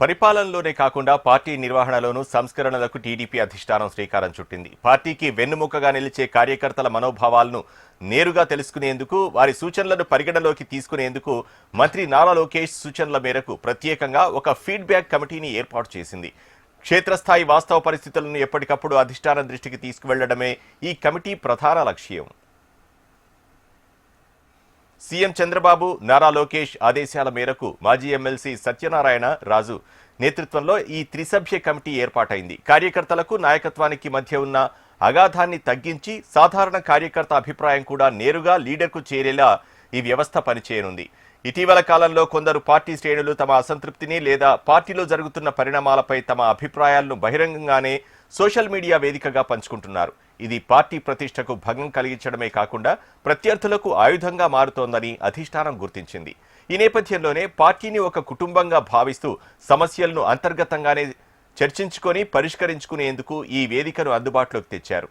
పరిపాలనలోనే కాకుండా పార్టీ నిర్వహణలోనూ సంస్కరణలకు టీడీపీ అధిష్టానం శ్రీకారం చుట్టింది. పార్టీకి వెన్నుముకగా నిలిచే కార్యకర్తల మనోభావాలను నేరుగా తెలుసుకునేందుకు, వారి సూచనలను పరిగణలోకి తీసుకునేందుకు మంత్రి నారా లోకేష్ సూచనల మేరకు ప్రత్యేకంగా ఒక ఫీడ్బ్యాక్ కమిటీని ఏర్పాటు చేసింది. క్షేత్రస్థాయి వాస్తవ పరిస్థితులను ఎప్పటికప్పుడు అధిష్టానం దృష్టికి తీసుకువెళ్లడమే ఈ కమిటీ ప్రధాన లక్ష్యం. సీఎం చంద్రబాబు, నారా లోకేష్ ఆదేశాల మేరకు మాజీ ఎమ్మెల్సీ సత్యనారాయణ రాజు నేతృత్వంలో ఈ త్రిసభ్య కమిటీ ఏర్పాటైంది. కార్యకర్తలకు నాయకత్వానికి మధ్య ఉన్న అగాధాన్ని తగ్గించి సాధారణ కార్యకర్త అభిప్రాయం కూడా నేరుగా లీడర్కు చేరేలా ఈ వ్యవస్థ పనిచేయనుంది. ఇటీవల కాలంలో కొందరు పార్టీ శ్రేణులు తమ అసంతృప్తిని లేదా పార్టీలో జరుగుతున్న పరిణామాలపై తమ అభిప్రాయాలను బహిరంగంగానే సోషల్ మీడియా వేదికగా పంచుకుంటున్నారు. ఇది పార్టీ ప్రతిష్టకు భంగం కలిగించడమే కాకుండా ప్రత్యర్థులకు ఆయుధంగా మారుతోందని అధిష్టానం గుర్తించింది. ఈ నేపథ్యంలోనే పార్టీని ఒక కుటుంబంగా భావిస్తూ సమస్యలను అంతర్గతంగానే చర్చించుకొని పరిష్కరించుకునేందుకు ఈ వేదికను అందుబాటులోకి తెచ్చారు.